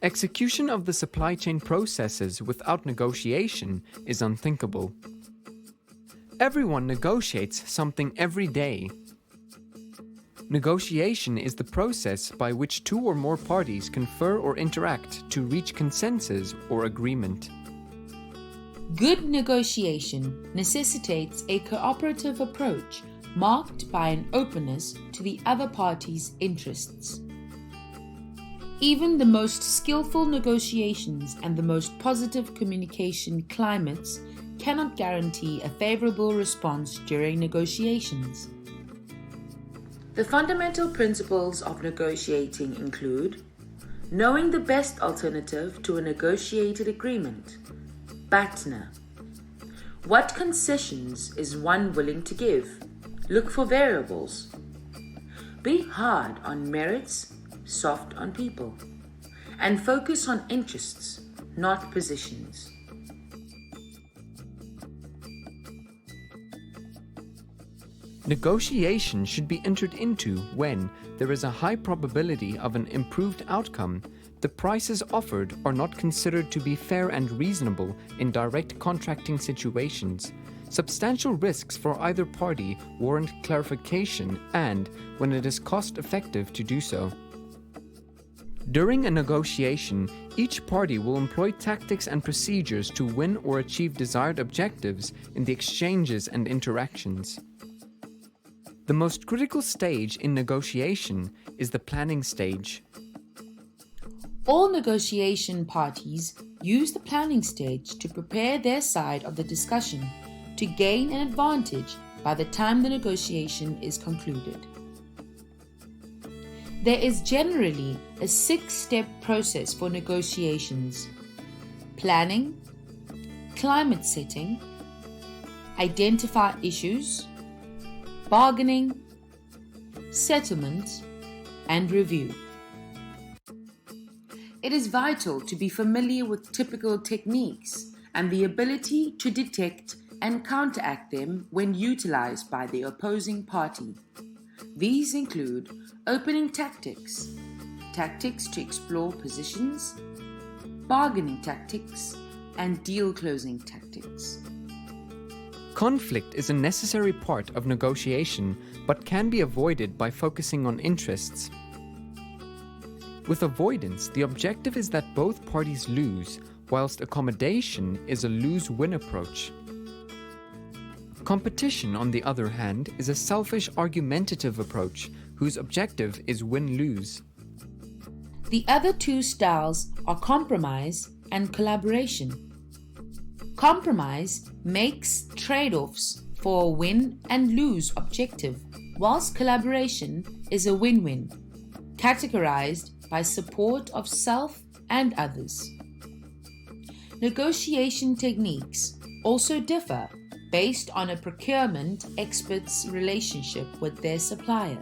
Execution of the supply chain processes without negotiation is unthinkable. Everyone negotiates something every day. Negotiation is the process by which two or more parties confer or interact to reach consensus or agreement. Good negotiation necessitates a cooperative approach marked by an openness to the other party's interests. Even the most skillful negotiations and the most positive communication climates cannot guarantee a favorable response during negotiations. The fundamental principles of negotiating include knowing the best alternative to a negotiated agreement, BATNA. What concessions is one willing to give? Look for variables. Be hard on merits, soft on people, and focus on interests, not positions. Negotiation should be entered into when there is a high probability of an improved outcome. The prices offered are not considered to be fair and reasonable in direct contracting situations. Substantial risks for either party warrant clarification, and when it is cost-effective to do so. During a negotiation, each party will employ tactics and procedures to win or achieve desired objectives in the exchanges and interactions. The most critical stage in negotiation is the planning stage. All negotiation parties use the planning stage to prepare their side of the discussion to gain an advantage by the time the negotiation is concluded. There is generally a 6-step process for negotiations: planning, climate setting, identify issues, bargaining, settlement, and review. It is vital to be familiar with typical techniques and the ability to detect and counteract them when utilized by the opposing party. These include opening tactics, tactics to explore positions, bargaining tactics, and deal closing tactics. Conflict is a necessary part of negotiation, but can be avoided by focusing on interests. With avoidance, the objective is that both parties lose, whilst accommodation is a lose-win approach. Competition, on the other hand, is a selfish, argumentative approach whose objective is win-lose. The other two styles are compromise and collaboration. Compromise makes trade-offs for a win and lose objective, whilst collaboration is a win-win, categorized by support of self and others. Negotiation techniques also differ based on a procurement expert's relationship with their supplier.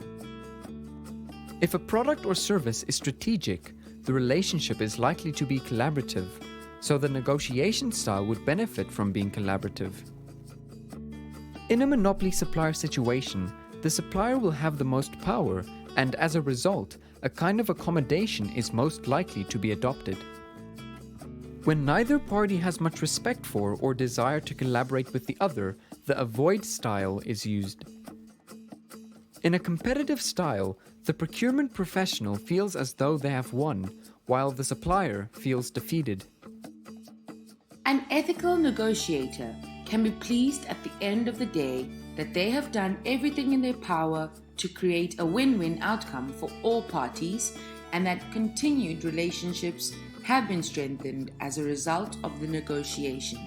If a product or service is strategic, the relationship is likely to be collaborative, so the negotiation style would benefit from being collaborative. In a monopoly supplier situation, the supplier will have the most power, and as a result, a kind of accommodation is most likely to be adopted. When neither party has much respect for or desire to collaborate with the other, the avoid style is used. In a competitive style, the procurement professional feels as though they have won, while the supplier feels defeated. An ethical negotiator can be pleased at the end of the day that they have done everything in their power to create a win-win outcome for all parties, and that continued relationships have been strengthened as a result of the negotiation.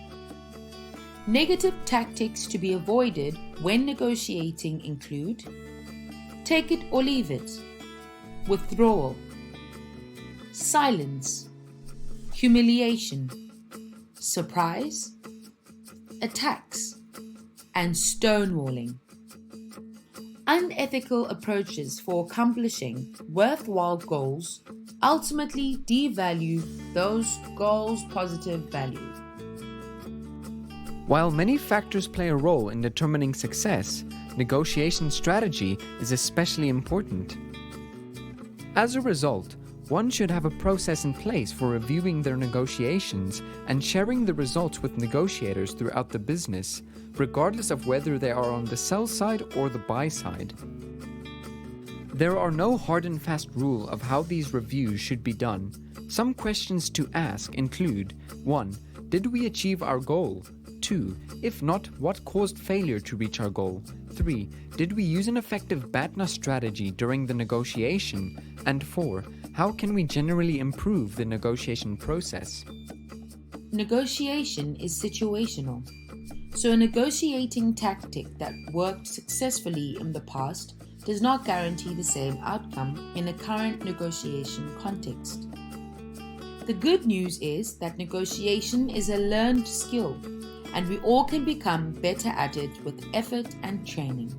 Negative tactics to be avoided when negotiating include take it or leave it, withdrawal, silence, humiliation, surprise, attacks, and stonewalling. Unethical approaches for accomplishing worthwhile goals ultimately devalue those goals' positive value. While many factors play a role in determining success, negotiation strategy is especially important. As a result, One should have a process in place for reviewing their negotiations and sharing the results with negotiators throughout the business, regardless of whether they are on the sell side or the buy side. There are no hard and fast rule of how these reviews should be done. Some questions to ask include: 1. Did we achieve our goal? 2. If not, what caused failure to reach our goal? 3. Did we use an effective BATNA strategy during the negotiation? And 4. How can we generally improve the negotiation process? Negotiation is situational. So a negotiating tactic that worked successfully in the past does not guarantee the same outcome in a current negotiation context. The good news is that negotiation is a learned skill, and we all can become better at it with effort and training.